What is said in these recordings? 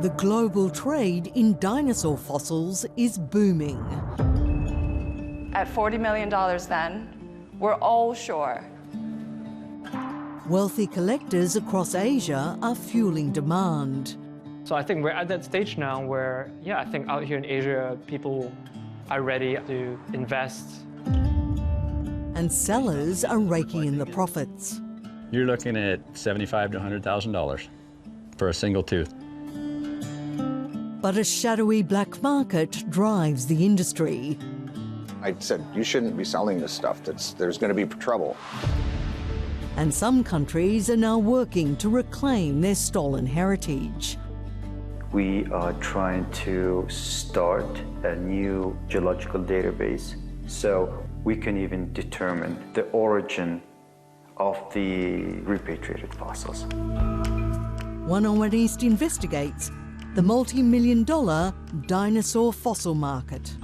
The global trade in dinosaur fossils is booming. At $40 million then, we're all sure. Wealthy collectors across Asia are fueling demand. So I think we're at that stage now where, I think out here in Asia, people are ready to invest. And sellers are raking in the profits. You're looking at $75,000 to $100,000 for a single tooth. But a shadowy black market drives the industry. I said, you shouldn't be selling this stuff. There's going to be trouble. And some countries are now working to reclaim their stolen heritage. We are trying to start a new geological database so we can even determine the origin of the repatriated fossils. 101 East investigates the multi-million-dollar dinosaur fossil market.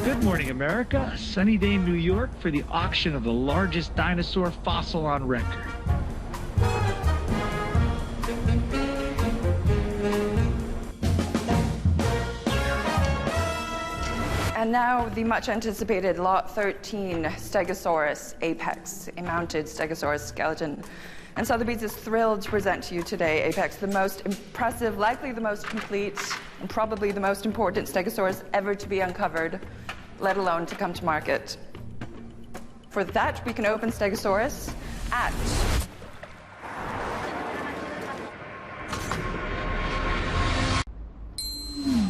Good morning, America. A sunny day in New York for the auction of the largest dinosaur fossil on record. And now the much anticipated Lot 13 Stegosaurus apex, a mounted Stegosaurus skeleton. And Sotheby's is thrilled to present to you today Apex, the most impressive, likely the most complete, and probably the most important Stegosaurus ever to be uncovered, let alone to come to market. For that, we can open Stegosaurus at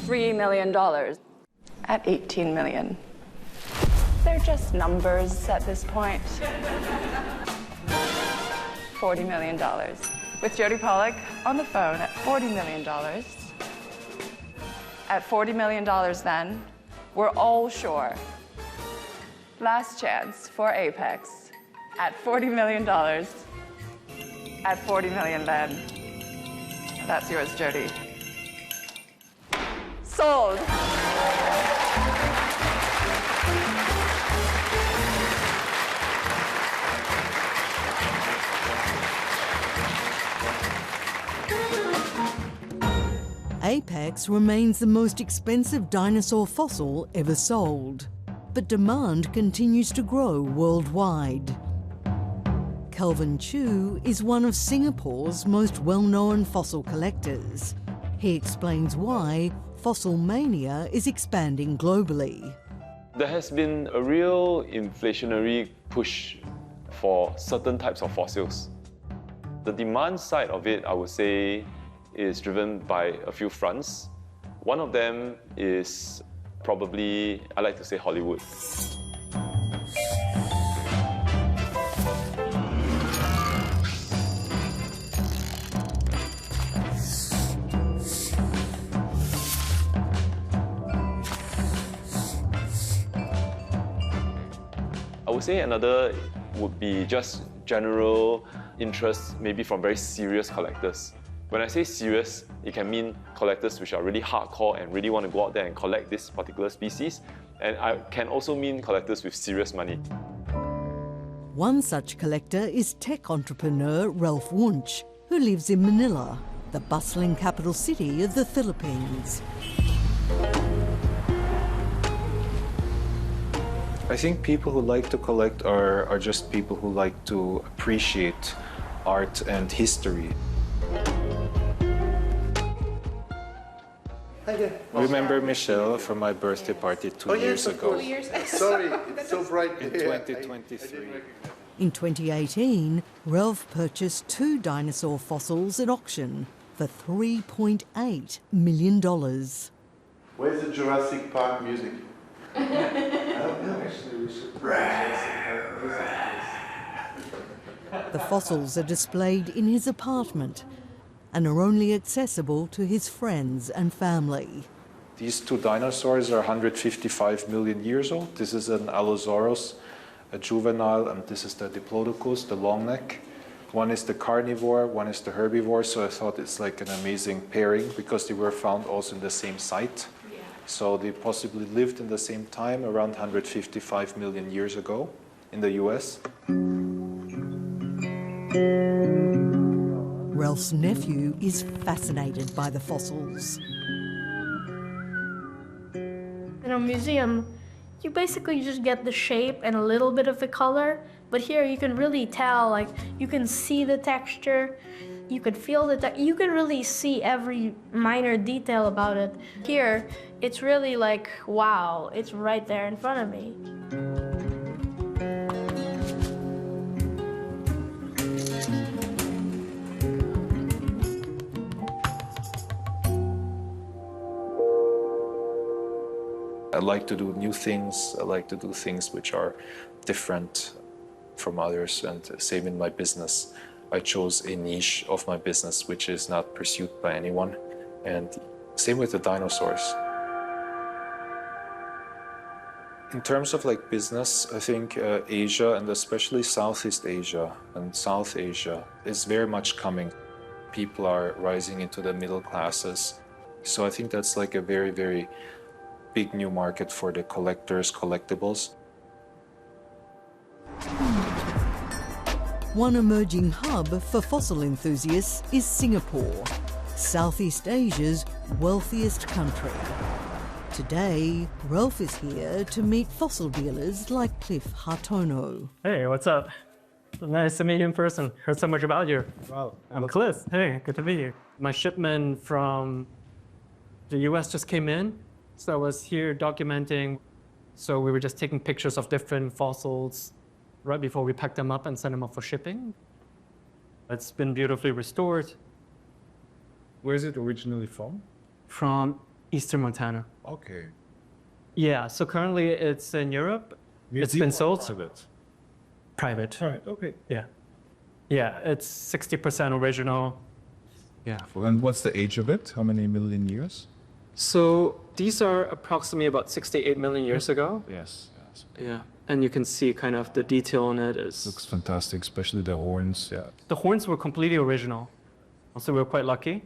$3 million. At 18 million. They're just numbers at this point. $40 million. With Jody Pollock on the phone at $40 million. At $40 million then, we're all sure. Last chance for Apex. At $40 million. At $40 million then. That's yours, Jody. Sold. Apex remains the most expensive dinosaur fossil ever sold, but demand continues to grow worldwide. Kelvin Chu is one of Singapore's most well-known fossil collectors. He explains why fossil mania is expanding globally. There has been a real inflationary push for certain types of fossils. The demand side of it, I would say, is driven by a few fronts. One of them is probably, I like to say, Hollywood. I would say another would be just general interest, maybe from very serious collectors. When I say serious, it can mean collectors which are really hardcore and really want to go out there and collect this particular species. And I can also mean collectors with serious money. One such collector is tech entrepreneur Ralph Wunsch, who lives in Manila, the bustling capital city of the Philippines. I think people who like to collect are just people who like to appreciate art and history. Remember Michelle from my birthday party two years ago? 2 years ago. Sorry, it's so bright. In 2023. In 2018, Ralph purchased 2 dinosaur fossils at auction for $3.8 million. Where's the Jurassic Park music? I don't know. Actually, we should put Jurassic Park. The fossils are displayed in his apartment and are only accessible to his friends and family. These 2 dinosaurs are 155 million years old. This is an Allosaurus, a juvenile, and this is the Diplodocus, the long neck. One is the carnivore, one is the herbivore, so I thought it's like an amazing pairing because they were found also in the same site. So they possibly lived in the same time, around 155 million years ago in the US. Ralph's nephew is fascinated by the fossils. In a museum, you basically just get the shape and a little bit of the color, but here you can really tell, like, you can see the texture, you can feel you can really see every minor detail about it. Here, it's really like, wow, it's right there in front of me. I like to do new things. I like to do things which are different from others, and same in my business. I chose a niche of my business which is not pursued by anyone, and same with the dinosaurs. In terms of like business, I think Asia, and especially Southeast Asia and South Asia, is very much coming. People are rising into the middle classes. So I think that's like a very, very big new market for the collectors, collectibles. One emerging hub for fossil enthusiasts is Singapore, Southeast Asia's wealthiest country. Today, Ralph is here to meet fossil dealers like Cliff Hartono. Hey, what's up? Nice to meet you in person. Heard so much about you. Wow. I'm Cliff. Hey, good to meet you. My shipment from the US just came in, so I was here documenting. So we were just taking pictures of different fossils right before we packed them up and sent them off for shipping. It's been beautifully restored. Where is it originally from? From eastern Montana. Okay. Yeah, so currently it's in Europe. It's been sold. Private. Private. All right, okay. Yeah. Yeah, it's 60% original. Yeah. And what's the age of it? How many million years? So these are approximately about 68 million years ago. Yes. Yes. Yeah, and you can see kind of the detail in it is... Looks fantastic, especially the horns, yeah. The horns were completely original, so we were quite lucky.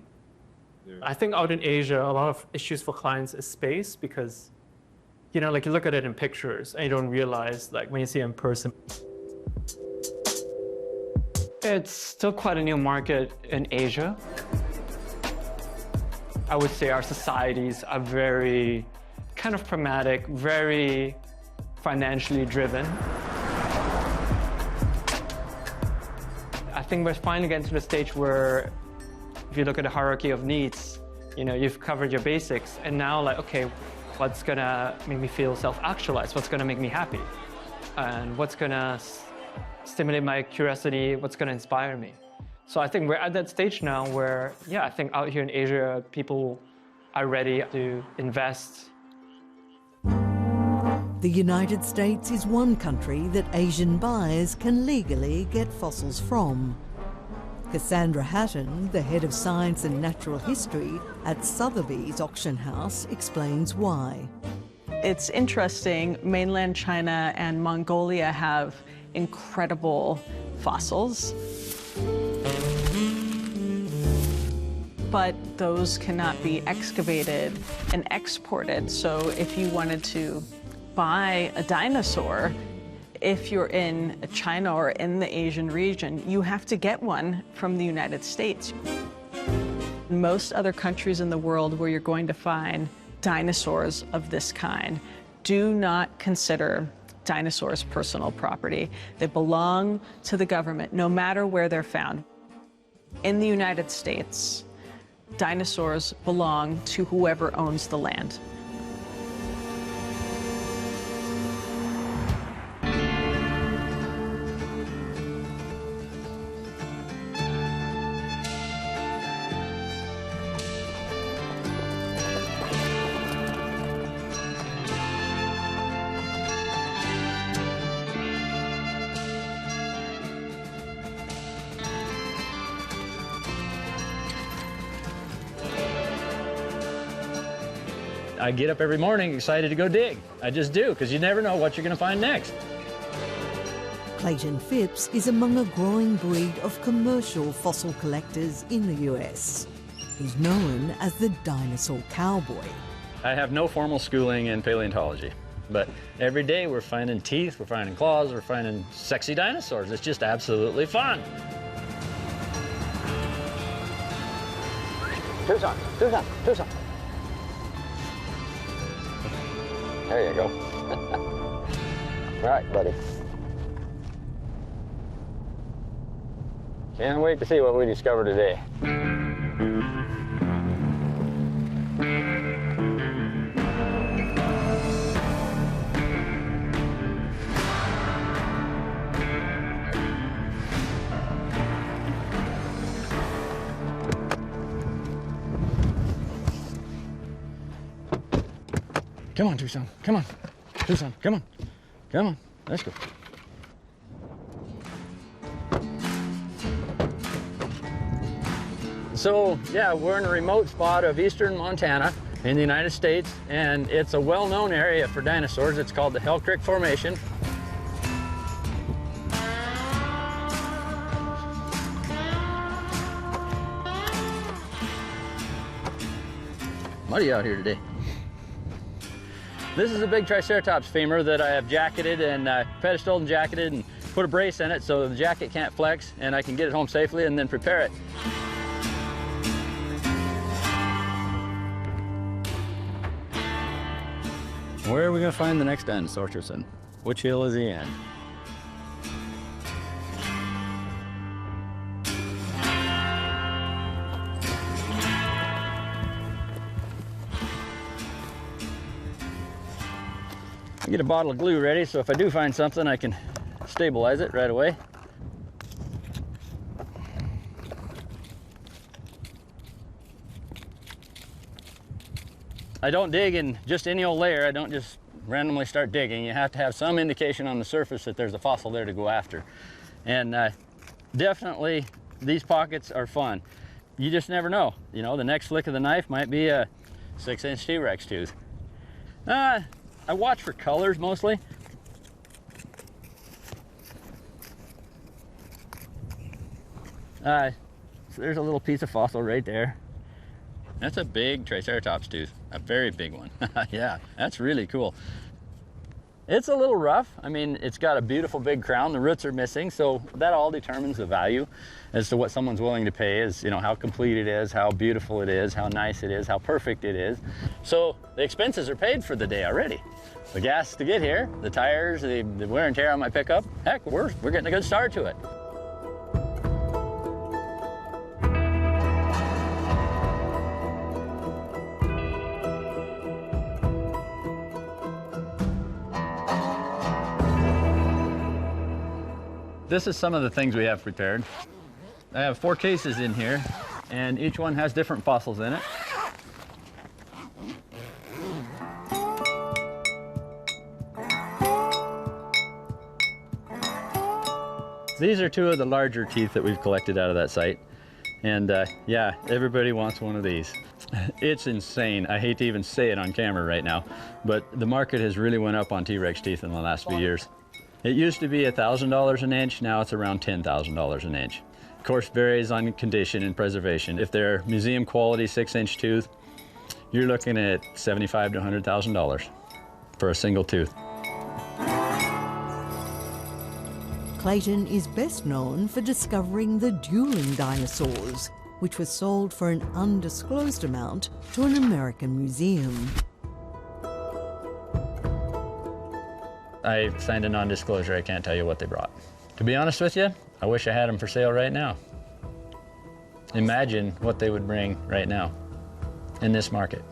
I think out in Asia, a lot of issues for clients is space because, you know, like you look at it in pictures and you don't realize, like when you see it in person. It's still quite a new market in Asia. I would say our societies are very kind of pragmatic, very financially driven. I think we're finally getting to the stage where if you look at the hierarchy of needs, you know, you've covered your basics, and now like, okay, what's gonna make me feel self-actualized? What's gonna make me happy? And what's gonna stimulate my curiosity? What's gonna inspire me? So I think we're at that stage now where, yeah, I think out here in Asia, people are ready to invest. The United States is one country that Asian buyers can legally get fossils from. Cassandra Hatton, the head of science and natural history at Sotheby's auction house, explains why. It's interesting, mainland China and Mongolia have incredible fossils. But those cannot be excavated and exported. So if you wanted to buy a dinosaur, if you're in China or in the Asian region, you have to get one from the United States. Most other countries in the world where you're going to find dinosaurs of this kind do not consider dinosaurs personal property. They belong to the government, no matter where they're found. In the United States, dinosaurs belong to whoever owns the land. I get up every morning excited to go dig. I just do, because you never know what you're going to find next. Clayton Phipps is among a growing breed of commercial fossil collectors in the US. He's known as the dinosaur cowboy. I have no formal schooling in paleontology, but every day we're finding teeth, we're finding claws, we're finding sexy dinosaurs. It's just absolutely fun. Tucson, Tucson, Tucson. There you go. All right, buddy. Can't wait to see what we discover today. Come on, Tucson. Come on. Tucson, come on. Come on. Let's go. So, yeah, we're in a remote spot of eastern Montana in the United States, and it's a well-known area for dinosaurs. It's called the Hell Creek Formation. Muddy out here today. This is a big Triceratops femur that I have jacketed and pedestaled and jacketed and put a brace in it so the jacket can't flex and I can get it home safely and then prepare it. Where are we going to find the next dinosaur, Tucson? Which hill is he in? Get a bottle of glue ready, so if I do find something, I can stabilize it right away. I don't dig in just any old layer. I don't just randomly start digging. You have to have some indication on the surface that there's a fossil there to go after. And definitely, these pockets are fun. You just never know. You know, the next flick of the knife might be a 6-inch T-Rex tooth. I watch for colors mostly. So there's a little piece of fossil right there. That's a big Triceratops tooth, a very big one. Yeah, that's really cool. It's a little rough. I mean, it's got a beautiful big crown. The roots are missing, so that all determines the value as to what someone's willing to pay, is, you know, how complete it is, how beautiful it is, how nice it is, how perfect it is. So the expenses are paid for the day already. The gas to get here, the tires, the wear and tear on my pickup, heck, we're getting a good start to it. This is some of the things we have prepared. I have 4 cases in here, and each one has different fossils in it. These are 2 of the larger teeth that we've collected out of that site. And yeah, everybody wants one of these. It's insane. I hate to even say it on camera right now, but the market has really went up on T-Rex teeth in the last few years. It used to be $1,000 an inch, now it's around $10,000 an inch. Of course, varies on condition and preservation. If they're museum quality 6-inch tooth, you're looking at $75,000 to $100,000 for a single tooth. Clayton is best known for discovering the dueling dinosaurs, which were sold for an undisclosed amount to an American museum. I signed a non-disclosure. I can't tell you what they brought. To be honest with you, I wish I had them for sale right now. Imagine what they would bring right now in this market.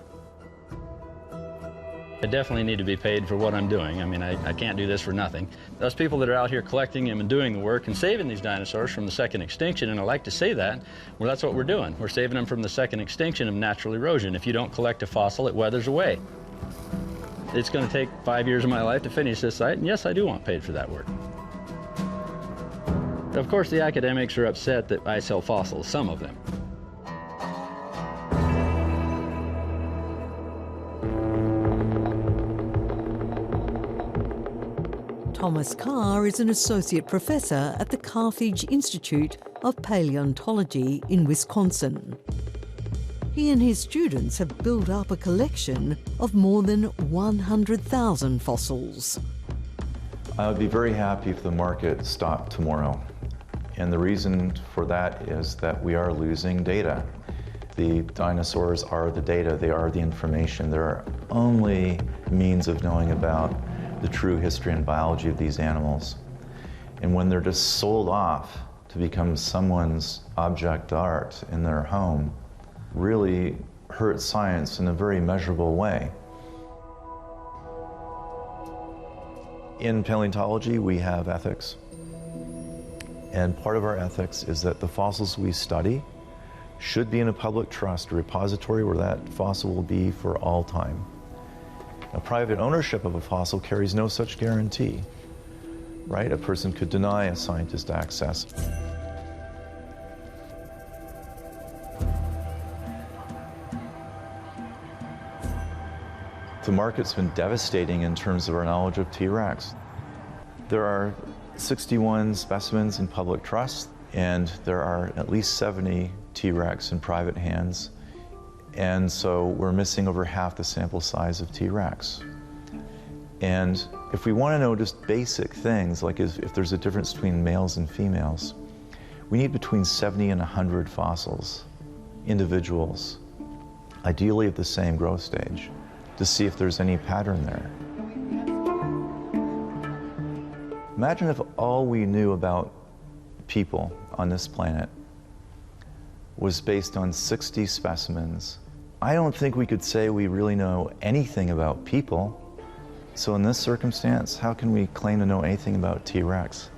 I definitely need to be paid for what I'm doing. I mean, I can't do this for nothing. Those people that are out here collecting them and doing the work and saving these dinosaurs from the second extinction, and I like to say that, well, that's what we're doing. We're saving them from the second extinction of natural erosion. If you don't collect a fossil, it weathers away. It's going to take 5 years of my life to finish this site, and yes, I do want paid for that work. Of course, the academics are upset that I sell fossils, some of them. Thomas Carr is an associate professor at the Carthage Institute of Paleontology in Wisconsin. He and his students have built up a collection of more than 100,000 fossils. I would be very happy if the market stopped tomorrow. And the reason for that is that we are losing data. The dinosaurs are the data, they are the information. They're our only means of knowing about the true history and biology of these animals. And when they're just sold off to become someone's object art in their home, really hurts science in a very measurable way. In paleontology, we have ethics. And part of our ethics is that the fossils we study should be in a public trust, a repository where that fossil will be for all time. Now, private ownership of a fossil carries no such guarantee, right? A person could deny a scientist access. The market's been devastating in terms of our knowledge of T-Rex. There are 61 specimens in public trust, and there are at least 70 T-Rex in private hands. And so we're missing over half the sample size of T-Rex. And if we want to know just basic things, like if there's a difference between males and females, we need between 70 and 100 fossils, individuals, ideally at the same growth stage, to see if there's any pattern there. Imagine if all we knew about people on this planet was based on 60 specimens. I don't think we could say we really know anything about people. So in this circumstance, how can we claim to know anything about T-Rex?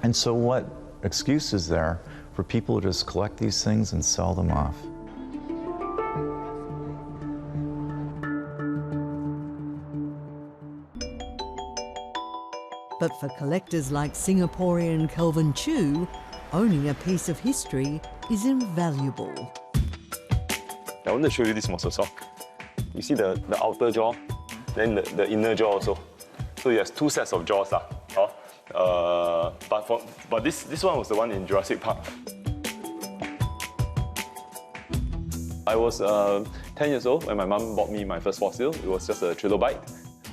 And so what excuse is there for people to just collect these things and sell them off? But for collectors like Singaporean Kelvin Chu, owning a piece of history is invaluable. I want to show you this mosasaur. You see the outer jaw, then the inner jaw also. So it has two sets of jaws. But this one was the one in Jurassic Park. I was 10 years old when my mum bought me my first fossil. It was just a trilobite.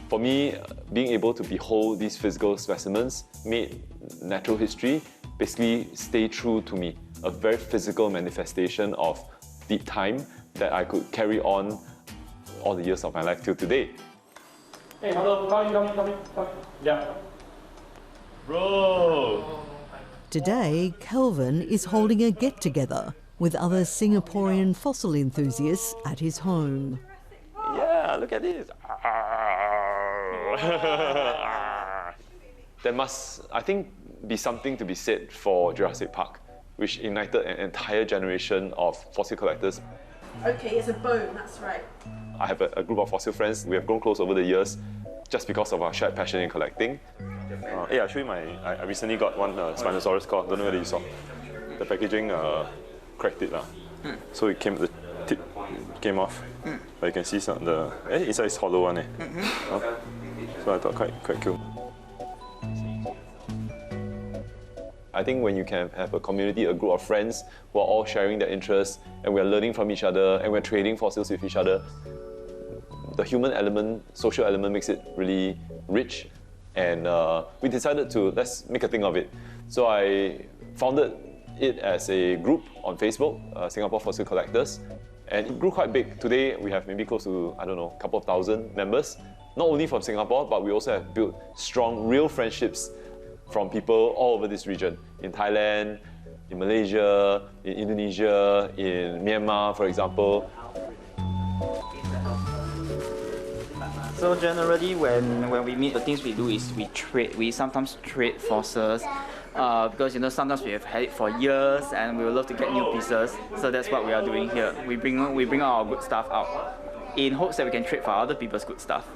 For me, being able to behold these physical specimens made natural history basically stay true to me. A very physical manifestation of deep time that I could carry on all the years of my life till today. Hey, hello, come. Yeah. Bro! Today, Kelvin is holding a get-together with other Singaporean fossil enthusiasts at his home. Yeah, look at this. There must, I think, be something to be said for Jurassic Park, which ignited an entire generation of fossil collectors. Okay, it's a bone, that's right. I have a group of fossil friends. We have grown close over the years just because of our shared passion in collecting. Hey, I'll show you I recently got one Spinosaurus claw. Don't know whether you saw. The packaging cracked it. So it came, the tip came off. But you can see some the inside is hollow one. So I thought quite cool. I think when you can have a community, a group of friends who are all sharing their interests, and we're learning from each other, and we're trading fossils with each other, the human element, social element makes it really rich. And we decided to, let's make a thing of it. So I founded it as a group on Facebook, Singapore Fossil Collectors. And it grew quite big. Today, we have maybe close to, I don't know, a couple of thousand members. Not only from Singapore, but we also have built strong, real friendships from people all over this region. In Thailand, in Malaysia, in Indonesia, in Myanmar, for example. So generally, when we meet, the things we do is we trade. We sometimes trade fossils because sometimes we have had it for years and we would love to get new pieces. So that's what we are doing here. We bring our good stuff out in hopes that we can trade for other people's good stuff.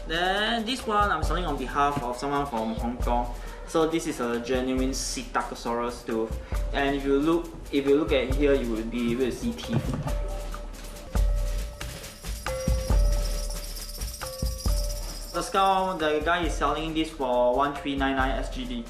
Then this one I'm selling on behalf of someone from Hong Kong. So this is a genuine Stegosaurus tooth, and if you look at here, you will be able to see teeth. The skull, the guy is selling this for 1399 SGD.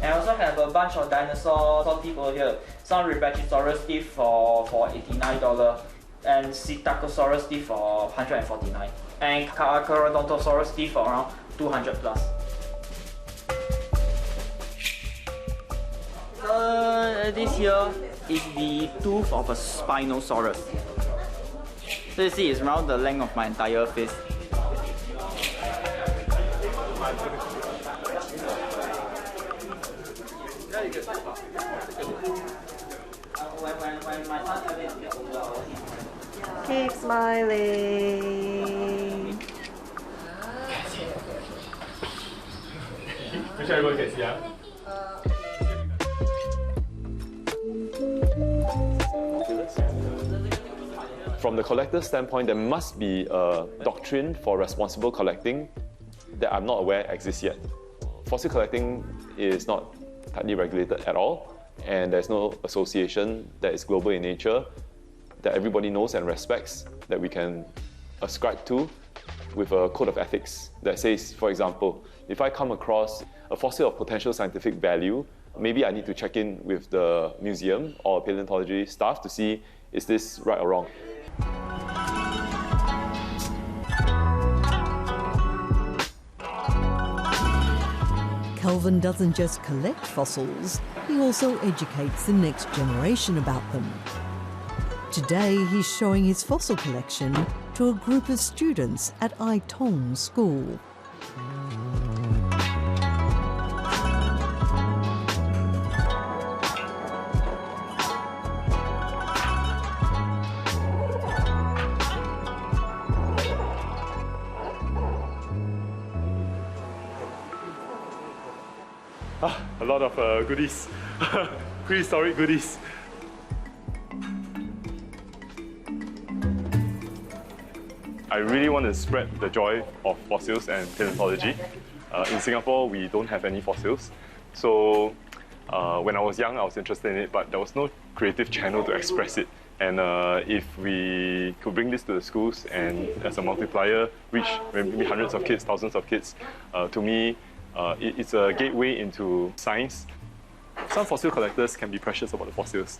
And I also have a bunch of dinosaur teeth over here. Some repatriasaurus teeth for $89, and Stegosaurus teeth for $149, and Dinosaurus teeth for around 200 plus. This here is the tooth of a Spinosaurus. So you see, it's around the length of my entire face. Keep smiling. Which everyone can see, yeah? From the collector's standpoint, there must be a doctrine for responsible collecting that I'm not aware exists yet. Fossil collecting is not tightly regulated at all, and there's no association that is global in nature that everybody knows and respects that we can ascribe to with a code of ethics that says, for example, if I come across a fossil of potential scientific value, maybe I need to check in with the museum or paleontology staff to see, is this right or wrong? Kelvin doesn't just collect fossils, he also educates the next generation about them. Today, he's showing his fossil collection to a group of students at Ai Tong School. A lot of goodies, prehistoric goodies. I really want to spread the joy of fossils and paleontology. In Singapore, we don't have any fossils. So when I was young, I was interested in it, but there was no creative channel to express it. And if we could bring this to the schools and as a multiplier, reach maybe hundreds of kids, thousands of kids, to me, it's a gateway into science. Some fossil collectors can be precious about the fossils.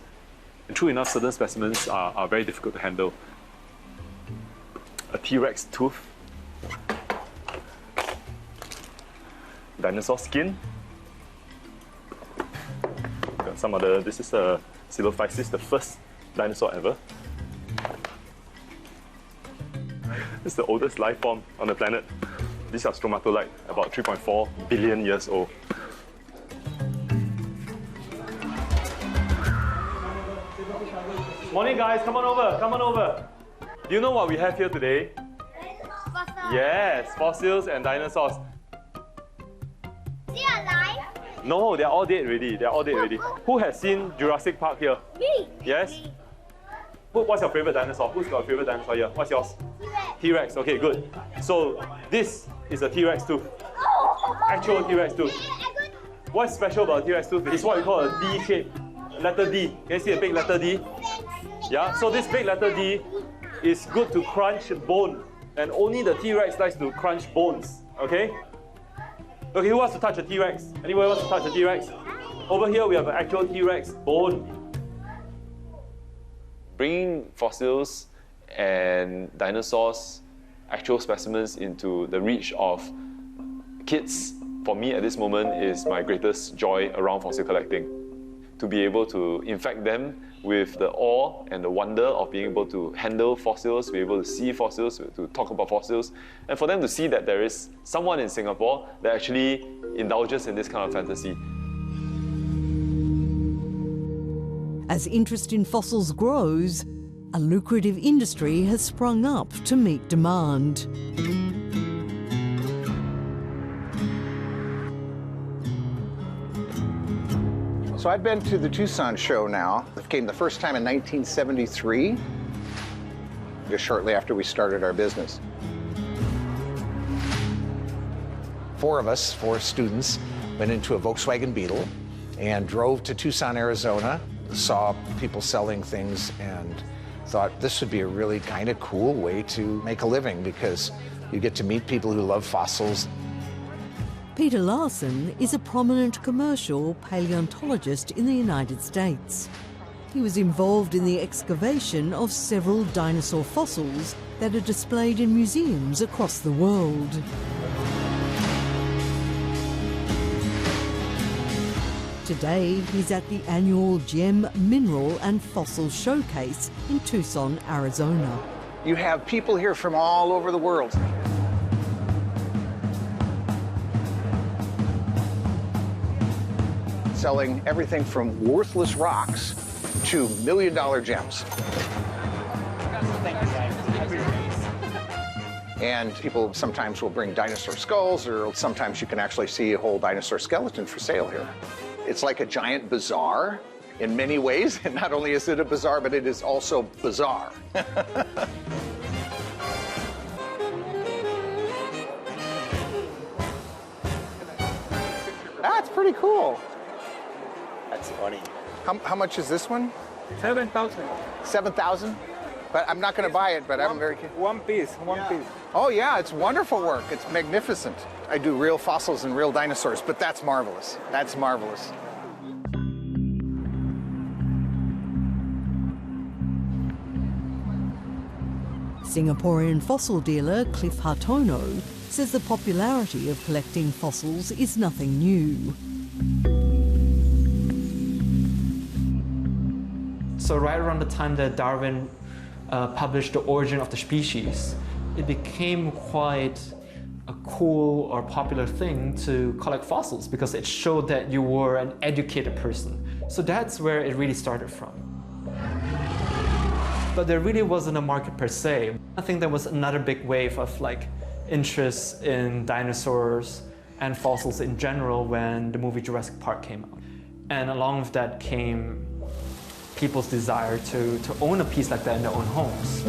And true enough, certain specimens are very difficult to handle. A T-Rex tooth, dinosaur skin, got some other, this is a Silophysis, the first dinosaur ever. This is the oldest life form on the planet. These are stromatolite, about 3.4 billion years old. Morning guys, come on over, come on over. Do you know what we have here today? Fossils. Yes, fossils and dinosaurs. They are alive? No, they're all dead already. They're all dead already. Who has seen Jurassic Park here? Me. Yes? What's your favorite dinosaur? Who's got a favorite dinosaur here? What's yours? T-Rex. Okay, good. So this is a T-Rex tooth. Actual T-Rex tooth. What's special about a T-Rex tooth is what we call a D shape. Letter D. Can you see a big letter D? Yeah, so this big letter D is good to crunch bone. And only the T-Rex likes to crunch bones. Okay? Okay, who wants to touch a T-Rex? Anybody wants to touch a T-Rex? Over here we have an actual T-Rex bone. Bringing fossils and dinosaurs, actual specimens, into the reach of kids, for me at this moment, is my greatest joy around fossil collecting. To be able to infect them with the awe and the wonder of being able to handle fossils, be able to see fossils, to talk about fossils, and for them to see that there is someone in Singapore that actually indulges in this kind of fantasy. As interest in fossils grows, a lucrative industry has sprung up to meet demand. So I've been to the Tucson show now. It came the first time in 1973, just shortly after we started our business. Four students, went into a Volkswagen Beetle and drove to Tucson, Arizona, saw people selling things and thought this would be a really kind of cool way to make a living because you get to meet people who love fossils. Peter Larson is a prominent commercial paleontologist in the United States. He was involved in the excavation of several dinosaur fossils that are displayed in museums across the world. Today, he's at the annual Gem, Mineral and Fossil Showcase in Tucson, Arizona. You have people here from all over the world. Selling everything from worthless rocks to million-dollar gems. And people sometimes will bring dinosaur skulls, or sometimes you can actually see a whole dinosaur skeleton for sale here. It's like a giant bazaar in many ways, and not only is it a bazaar, but it is also bizarre. That's pretty cool. That's funny. How much is this one? 7,000. 7,000? But I'm not going to buy it, but I'm very curious. One piece. Oh yeah, it's wonderful work. It's magnificent. I do real fossils and real dinosaurs, but that's marvelous. That's marvelous. Singaporean fossil dealer Cliff Hartono says the popularity of collecting fossils is nothing new. So right around the time that Darwin published The Origin of the Species, it became quite a cool or popular thing to collect fossils because it showed that you were an educated person. So that's where it really started from. But there really wasn't a market per se. I think there was another big wave of interest in dinosaurs and fossils in general when the movie Jurassic Park came out. And along with that came people's desire to own a piece like that in their own homes.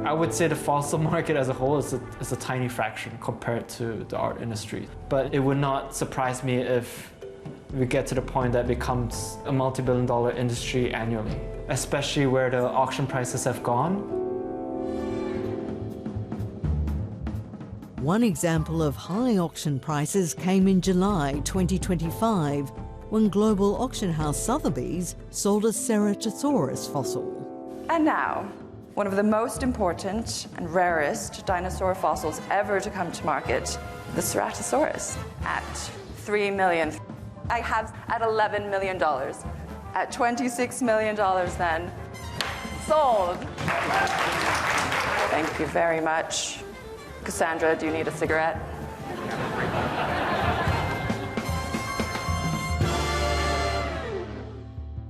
I would say the fossil market as a whole is a tiny fraction compared to the art industry. But it would not surprise me if we get to the point that it becomes a multi-billion-dollar industry annually, especially where the auction prices have gone. One example of high auction prices came in July 2025 when global auction house Sotheby's sold a Stegosaurus fossil. And now, one of the most important and rarest dinosaur fossils ever to come to market, the Ceratosaurus, at $3 million. I have at $11 million. At $26 million then, sold. Thank you very much. Cassandra, do you need a cigarette?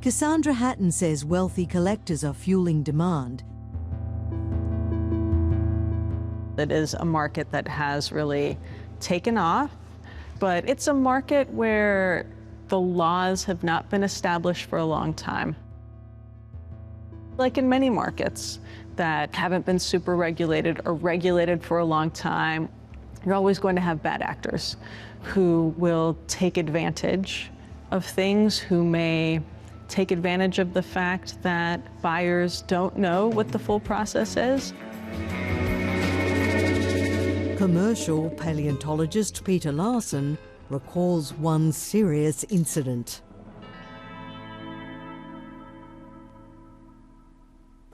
Cassandra Hatton says wealthy collectors are fueling demand. It is a market that has really taken off, but it's a market where the laws have not been established for a long time. Like in many markets that haven't been super regulated or regulated for a long time, you're always going to have bad actors who will take advantage of things, who may take advantage of the fact that buyers don't know what the full process is. Commercial paleontologist Peter Larson recalls one serious incident.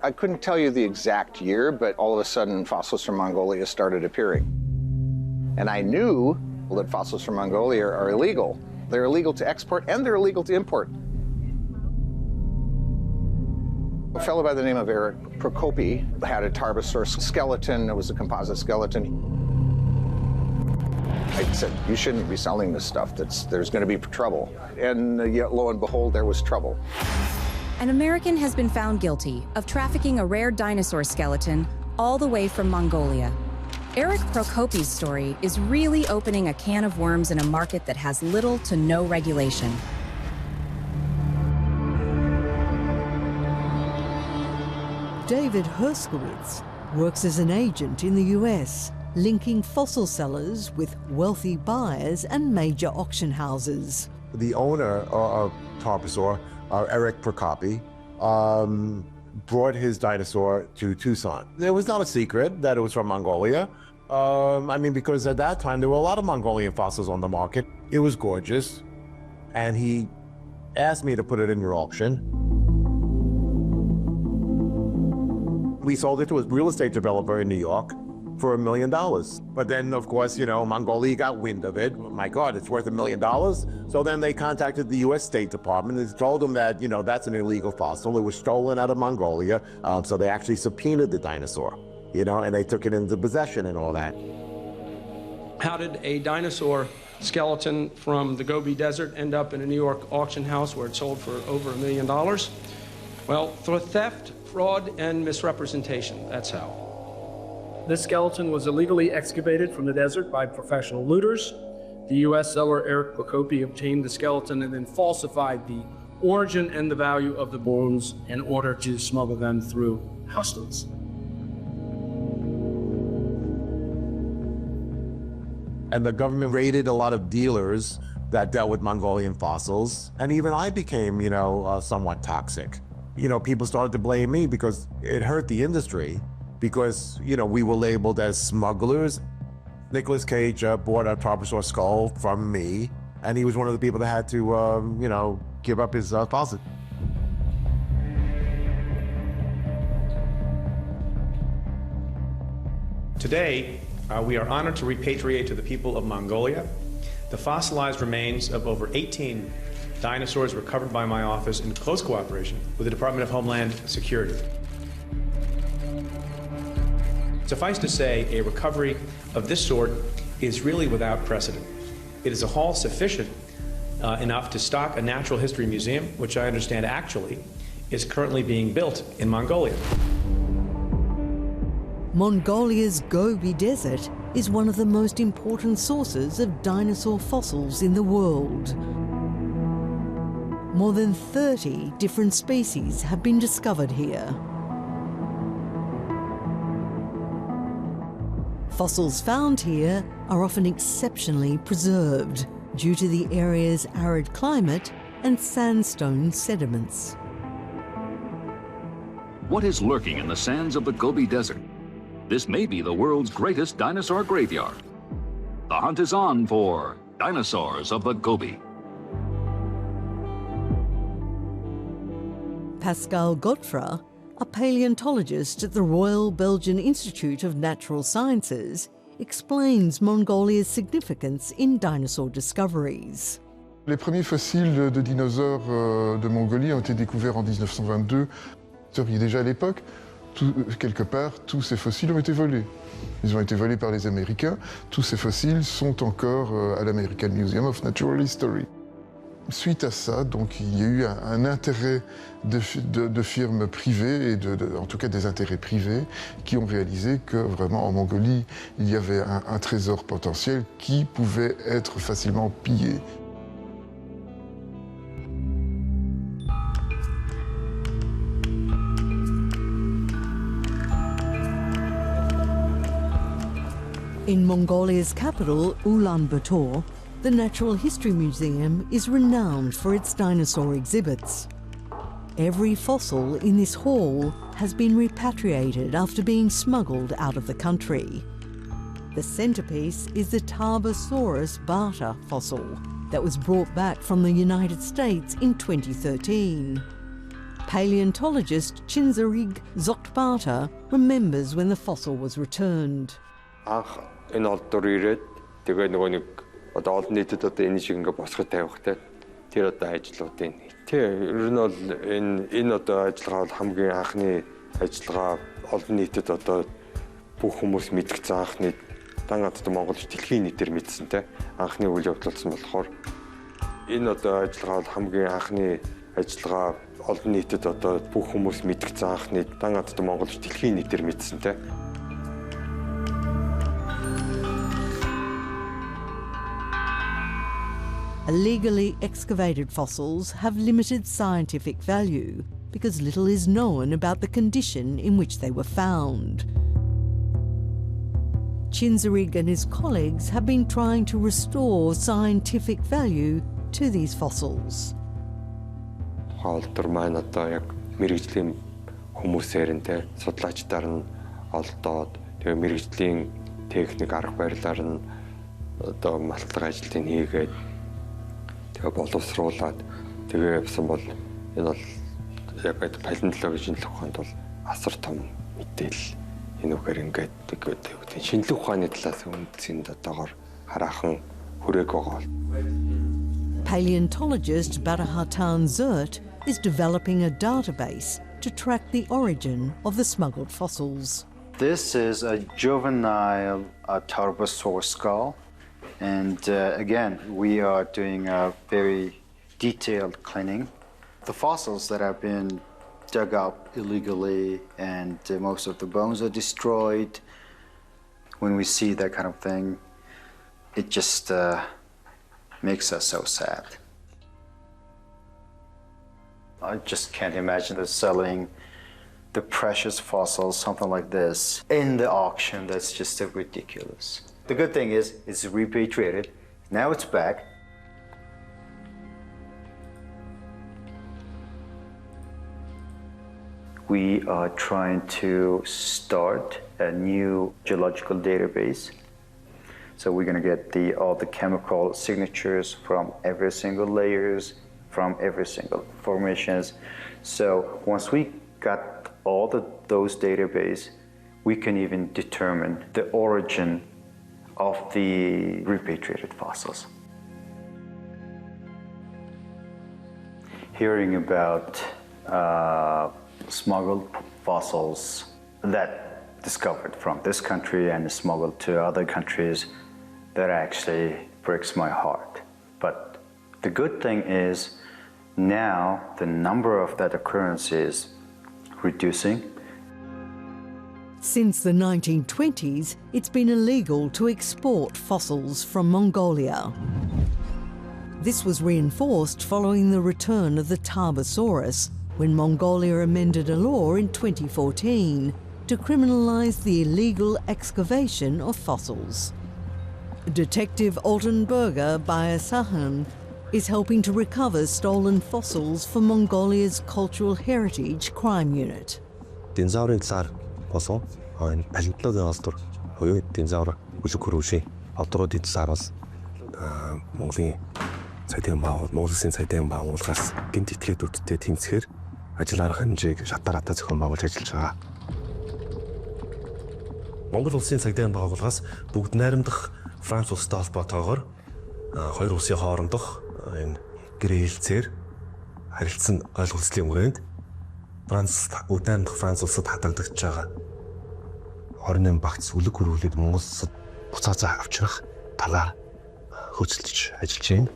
I couldn't tell you the exact year, but all of a sudden fossils from Mongolia started appearing. And I knew that fossils from Mongolia are illegal. They're illegal to export and they're illegal to import. A fellow by the name of Eric Prokopi had a Tarbosaurus skeleton. It was a composite skeleton. I said, you shouldn't be selling this stuff. There's going to be trouble. And yet, lo and behold, there was trouble. An American has been found guilty of trafficking a rare dinosaur skeleton all the way from Mongolia. Eric Prokopi's story is really opening a can of worms in a market that has little to no regulation. David Herskowitz works as an agent in the US, linking fossil sellers with wealthy buyers and major auction houses. The owner of Tarbosaur, Eric Prokopi, brought his dinosaur to Tucson. It was not a secret that it was from Mongolia. I mean, because at that time, there were a lot of Mongolian fossils on the market. It was gorgeous. And he asked me to put it in your auction. We sold it to a real estate developer in New York for $1 million. But then, of course, you know, Mongolia got wind of it. Oh my God, it's worth $1 million. So then they contacted the US State Department and told them that, you know, that's an illegal fossil. It was stolen out of Mongolia. So they actually subpoenaed the dinosaur, you know, and they took it into possession and all that. How did a dinosaur skeleton from the Gobi Desert end up in a New York auction house where it sold for over $1 million? Well, through theft, fraud, and misrepresentation, that's how. This skeleton was illegally excavated from the desert by professional looters. The U.S. seller Eric Procopi obtained the skeleton and then falsified the origin and the value of the bones in order to smuggle them through customs. And the government raided a lot of dealers that dealt with Mongolian fossils. And even I became, you know, somewhat toxic. You know, people started to blame me because it hurt the industry. Because, you know, we were labeled as smugglers. Nicolas Cage bought a Tarbosaur skull from me, and he was one of the people that had to, you know, give up his fossil. Today, we are honored to repatriate to the people of Mongolia the fossilized remains of over 18 dinosaurs recovered by my office in close cooperation with the Department of Homeland Security. Suffice to say, a recovery of this sort is really without precedent. It is a haul sufficient enough to stock a natural history museum, which I understand actually is currently being built in Mongolia. Mongolia's Gobi Desert is one of the most important sources of dinosaur fossils in the world. More than 30 different species have been discovered here. Fossils found here are often exceptionally preserved due to the area's arid climate and sandstone sediments. What is lurking in the sands of the Gobi Desert? This may be the world's greatest dinosaur graveyard. The hunt is on for dinosaurs of the Gobi. Pascal Godfra, a paleontologist at the Royal Belgian Institute of Natural Sciences, explains Mongolia's significance in dinosaur discoveries. Les premiers fossiles de dinosaures de Mongolie ont été découverts en 1922. Déjà à l'époque, quelque part, tous ces fossiles ont été volés. Ils ont été volés par les Américains. Tous ces fossiles sont encore à l'American Museum of Natural History. Suite à ça, donc, il y a eu un intérêt de firmes privées, et en tout cas des intérêts privés, qui ont réalisé que vraiment en Mongolie, il y avait un trésor potentiel qui pouvait être facilement pillé. In Mongolia's capital, Ulaanbaatar, the Natural History Museum is renowned for its dinosaur exhibits. Every fossil in this hall has been repatriated after being smuggled out of the country. The centerpiece is the Tarbosaurus bata fossil that was brought back from the United States in 2013. Paleontologist Chinzarig Zotbata remembers when the fossil was returned. Энэ олдор ирээд тэгээ нөгөө нэг одоо олон нийтэд одоо энэ шиг ингээ босгож тавихтай тэр одоо ажлуудын тий ер нь бол энэ одоо ажиллагаа бол хамгийн анхны ажиллагаа олон нийтэд одоо бүх хүмүүс мэдгцэн анхны дан гадаад Монголч дэлхийн нийтээр мэдсэн те анхны үйл явдал болсон болохоор энэ одоо ажиллагаа бол хамгийн анхны ажиллагаа олон нийтэд одоо бүх хүмүүс мэдгцэн анхны дан гадаад Монголч дэлхийн нийтээр мэдсэн те. Illegally excavated fossils have limited scientific value because little is known about the condition in which they were found. Chinzarig and his colleagues have been trying to restore scientific value to these fossils. Олдор маань одоо яг мэргэжлийн хүмүүсээр нь те судлаачдаар нь олдоод тэгээ мэрэгжлийн техник арга барилаар нь одоо малтлаг ажлыг хийгээд тэгээ боловсруулад тэгээ явсан бол энэ бол яг палеонтологийн шинжлэх ухаанд бол асар том мэдээлэл энэ үгээр ингээд шинжлэх ухааны талаас үндсэнд одоогоор хараахан хүрээг байгаа. Paleontologist Barahatan Zert is developing a database to track the origin of the smuggled fossils. This is a juvenile Tarbosaur skull, and again, we are doing a very detailed cleaning. The fossils that have been dug up illegally, and most of the bones are destroyed. When we see that kind of thing, it just makes us so sad. I just can't imagine the selling the precious fossils, something like this, in the auction. That's just so ridiculous. The good thing is it's repatriated. Now it's back. We are trying to start a new geological database. So we're going to get all the chemical signatures from every single layers, from every single formations. So once we got all those databases, we can even determine the origin of the repatriated fossils. Hearing about smuggled fossils that discovered from this country and smuggled to other countries, that actually breaks my heart. But the good thing is now the number of that occurrence is reducing. Since the 1920s, it's been illegal to export fossils from Mongolia. This was reinforced following the return of the Tarbosaurus, when Mongolia amended a law in 2014 to criminalize the illegal excavation of fossils. Detective Altenberger Bayasahan is helping to recover stolen fossils for Mongolia's Cultural Heritage Crime Unit. Dinosaurын цаар болсон энэ палеонтологийн олдвор хоёрын динозавр үсэг хөрөвшийн олдруудын цаар бол Монголын цайдын Монголын цайдын байгууллагаас гинт этгээдүүдтэй тэмцэхээр ажил арга хэмжээг шатаар хатаа зохион байгуулж ажиллаж байгаа. Монгол улсын цайдын байгууллагаас бүгд найрамдах Франц улстай холбоотойгоор хоёр улсын хоорондох энэ гэрээлцээр харилцсан ойлголцлын хүрээнд бүгд найрамдах Франц улсад хадагдаж байгаа 28 багц үлэг хөрвүүлээд Монгол улсад буцаацаа авчрах талаар хөөцөлдөж ажиллаж байна.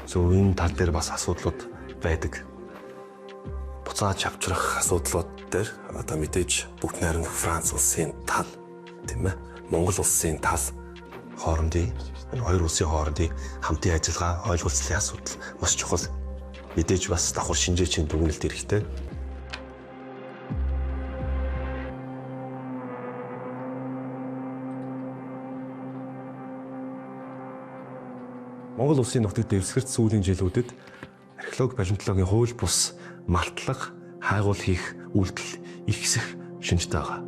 So энэ тал дээр бас асуудлууд байдаг. Буцааж авчрах асуудлууд дээр одоо мэдээж бүгд найрамдах Франц улсын тал тийм ээ Монгол улсын тал хоорондын хоёр улсын хоорондын хамтын ажиллагаа ойлголцлын асуудал маш чухал. Мэдээж бас давхар шинжээчийн дүгнэлт хэрэгтэй. Монгол улсын нутагт дэвсгэрт сүүлийн жилүүдэд археологи палеонтологийн хууль бус малтлах, хайгуул хийх үйлдэл ихсэх шинжтэй байгаа.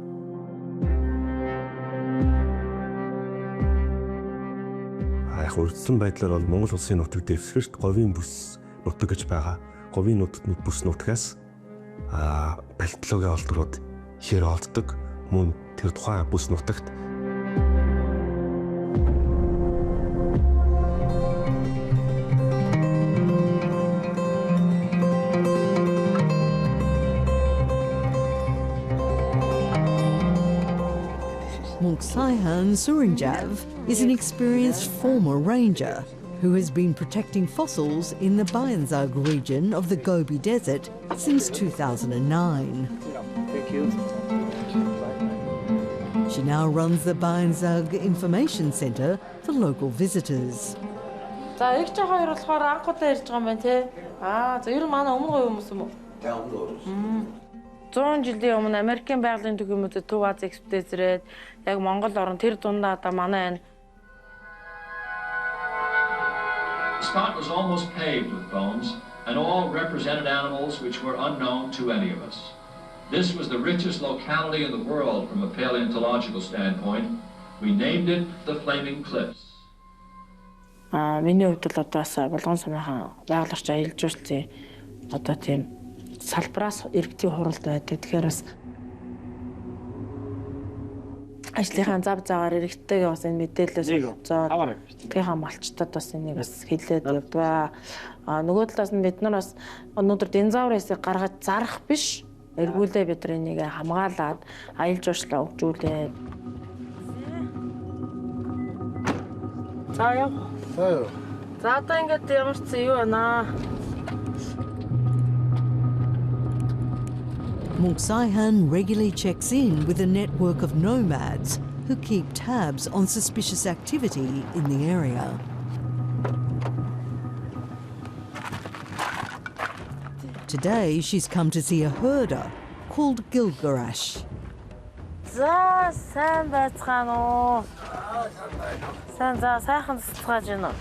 Урьдчилан байдлаар бол Монгол улсын нутаг дэвсгэрт говийн бүс нутаг гэж байгаа. Говийн бүс нутгаас палеонтологийн олдрууд хэр олддог, мөн тэр тухайн бүс нутагт Saihan Surinjav is an experienced former ranger who has been protecting fossils in the Bayanzag region of the Gobi Desert since 2009. Thank you. She now runs the Bayanzag Information Centre for local visitors. За их ч хоёр болохоор анхудаа ирж байгаа юм байна те. За ер нь манай өмнө говь хүмүүс юм уу? Тэ өмнө. 100 жилийн өмнө Америкийн байгалийн төгөөмөдөд Төв Аз экспедиц ирээд яг Монгол орн тэр дундаа одоо манай энэ The spot was almost paved with bones, and all represented animals which were unknown to any of us. This was the richest locality in the world from a paleontological standpoint. We named it the Flaming Cliffs. Миний хувьд л одоо бас болгон самынхан байгалийн аялал жуулчдын одоо тийм салбараас иргэдийн хуралд байдаг. Тэгэхээр бас ажлынхаа зав заагаар иргэдтэйгээ бас энэ мэдээлэлээс олцоод тэдний хамгаалчдад бас энийг бас хэлээд явдгаа. Нөгөө талаас нь бид нар бас өнөөдөр динозаврыг гаргаж зарах биш, эргүүлээ бид нар энийг хамгаалаад аялал жуулчлалаа хөгжүүлээд. За яа. За одоо ингээд ямар ч юу байна. Munksaihan regularly checks in with a network of nomads who keep tabs on suspicious activity in the area. Today she's come to see a herder called Gilgarash. За сайн байцгаана уу. Сайхан цэцгааж байна.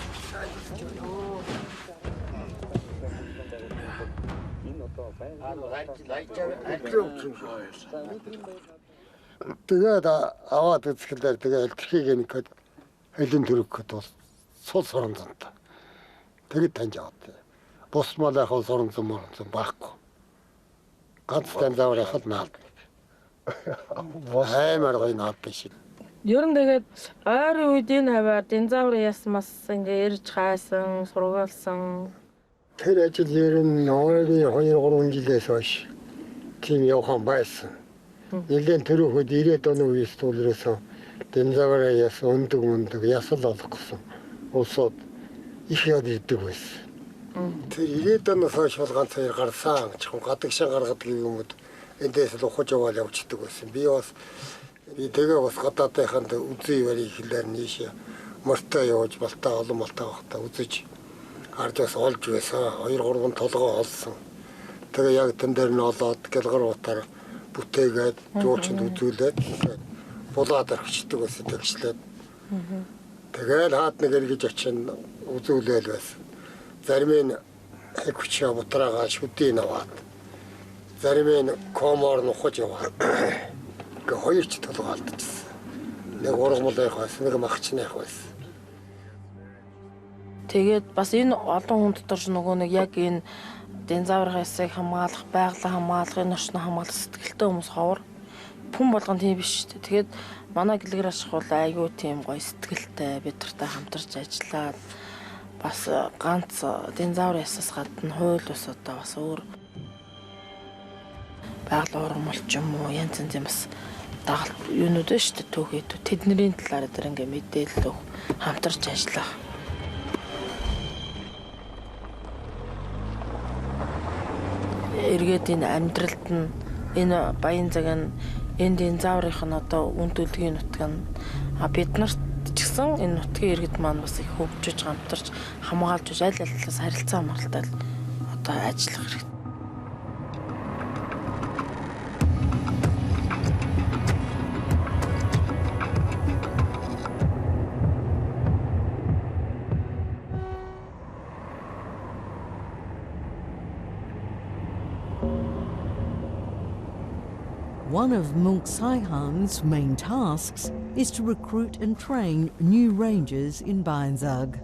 Тэгээд аваад үзэхлээр тэгээд элчгийг нэгэд хэлэн төрөхөд бол сул соронзонтой. Тэгээд таньж аваад. Бус мал яг соронзон байхгүй. Ганц динозавр яхад наад. Амар гоё наад биш. Ер нь тэгээд ойрын үед энэ хаваар динозаврын ясмас ингээ ирж хайсан, сургаалсан. Тэр ажил ер нь ойрын 2-3 жилээс хойш тийм явхан байсан. Нэлээд төрөхөд 90-ад оны үеэс тулрээсэн динозаврын яс өндөг ясал олох гэсэн улсууд их яд идэг байсан. Тэр 90-ад оноос хойш бол ганц хоёр гарсан, чихэн гадагшаа гаргадаг юмуд эндээс л ухаж яваал явчихдаг байсан. Би бас тэгээ бас гадаадынханд үзий барийг хэлээр нийш мортой явж балтаа олон малтаа багтаа үзэж харж бас олж байсан. 2-3 толгоо олсон. Тэгээ яг тэн дээр нь олоод гэлгар утаар бүтээгээд жуулчанд үзүүлээд булаад орхичдаг байсан тэгшлээд. Тэгээл хаад нэг эргэж очин үзүүлээл байсан. Зарим нь хүчээ бутраагаа шүдийн аваад. Зарим нь комоор нухаж яваад. Гэ хоёр ч толгоо алдчихсан. Нэг ургамлынх байсан, нэг махчных байсан. Тэгээд бас энэ олон хүн дотор нөгөө нэг яг энэ динозаврын ясыг хамгаалах, байгалаа хамгаалах, энэ орчноо хамгаалах сэтгэлтэй хүмүүс ховор. Хүн болгон тийм биш шүү дээ. Тэгээд манай Gilgarash бол айгүй тийм гоё сэтгэлтэй бид нартай хамтарч ажиллаад бас ганц динозаврын ясаас гадна хууль ус одоо бас өөр байгаль ургамалч юм уу янз янзын бас дагалт юунууд шүү дээ түүхэд тэдний талаар дээр ингээ мэдээлэл өг хамтарч ажиллах. Эргээд энэ амьдралд нь энэ баян цаг нь энэ динозаврынх нь одоо үндүүлгийн нутаг нь бид нарт ч гэсэн энэ нутгийн иргэд маань бас их хөгжиж хамтарч хамгаалж аль алилаас харилцаа хамгаалалтаа одоо ажиллах хэрэгтэй. One of Munksaihan's main tasks is to recruit and train new rangers in Bainzag.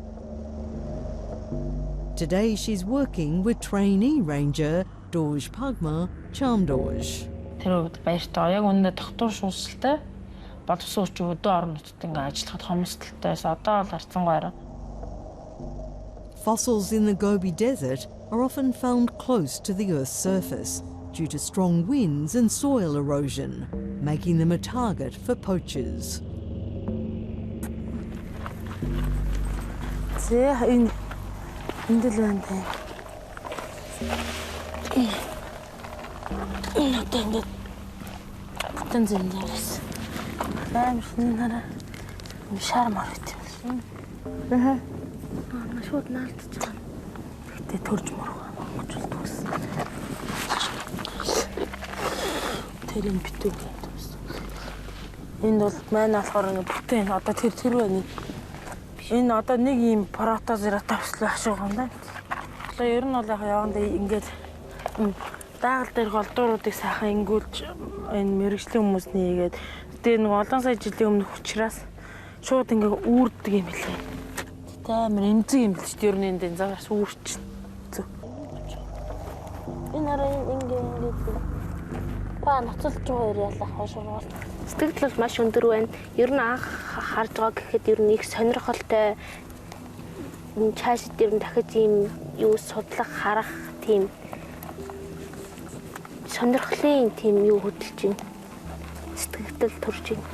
Today she's working with trainee ranger Doj Pagma Chamdoj. Тэр үед баяртай яг үнэндээ тогтвор шуусалтай боловсруурч өдөө орон нутгад ингээ ажиллахад хомсдолтой одоо л харцсан гойроо. Fossils in the Gobi Desert are often found close to the Earth's surface due to strong winds and soil erosion, making them a target for poachers. тэрийн битүүг энэ бол маань болохоор бүтэн одоо тэр байна. Энэ одоо нэг юм протозератопс л ашиг юм да. Одоо ер нь бол яг явандаа ингээд дааgal дээр голдууруудыг сайхан ингүүлж энэ мэрэгжлийн хүмүүс нээгээд тэгээ нэг олон сая жилийн өмнөх учраас шууд ингээд үүрдэг юм билээ. Тэ амар эмзэг юм биш ер нь энэ загаас үүрч. Энэ арай ингээд па ноцолж байгаа яалах хошоо. Сэтгэл бол маш өндөр байна. Ер нь анх харж байгаа гэхэд ер нь их сонирхолтой цаашид ер нь дахиж ийм юу судлах, харах тийм сонирхлын тийм юу хөдөлж байна. Сэтгэл төрж байна.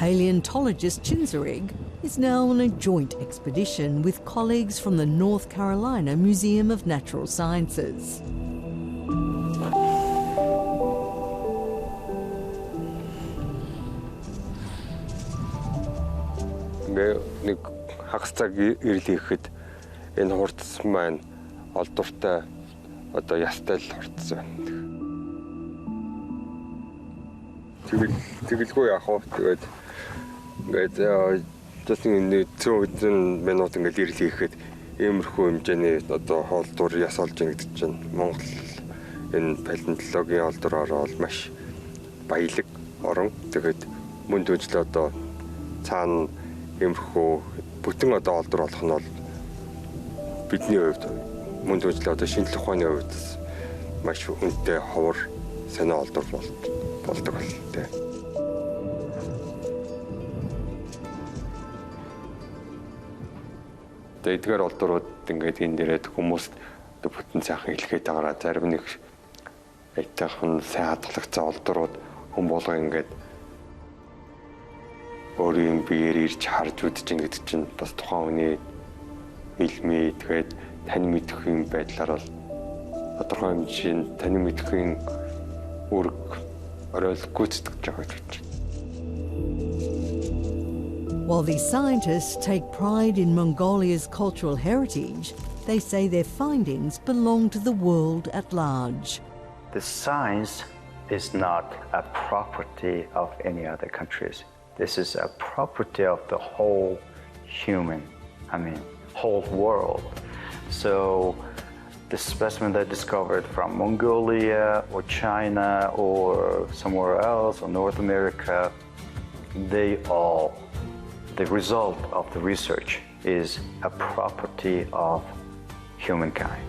Paleontologist Chinzerig is now on a joint expedition with colleagues from the North Carolina Museum of Natural Sciences. Нэг хагас цаг ирэл ирэхэд энэ хурц маань олдвортой одоо ястай л хурц байна. Тэгэлгүй яах вэ? Тэгээд ингээд тэсний зүүн минут ингээд ирэл ирэхэд иймэрхүү хэмжээний одоо хоолдуур яс олж ийн гэдэг чинь Монгол энэ палеонтологийн олдороор бол маш баялаг орон. Тэгээд мөн төжлөө одоо цаана иймэрхүү бүтэн одоо олдор болох нь бол бидний хувьд мөн төжлөө одоо шинжлэх ухааны хувьд маш үнэтэй ховор сонио олдор болдог болтой. Эдгээр олдорууд ингээд энэ дээрээ хүмүүст бүтэн сайхан хэлгээд байгаараа зарим нэг айтайхан сайн хадгалагцсан олдорууд хүн болго ингээд өөрийн биеэр ирж харж үзэж ингээд чинь бас тухайн хүний илмээ тэгээд тань мэдхийн байдлаар бол тодорхой хэмжээнд тань мэдхийн үүрэг орой гүйцэтгэж байгаа гэж. While these scientists take pride in Mongolia's cultural heritage, they say their findings belong to the world at large. The science is not a property of any other countries. This is a property of the whole whole world. So the specimen they discovered from Mongolia or China or somewhere else or North America, the result of the research is a property of humankind.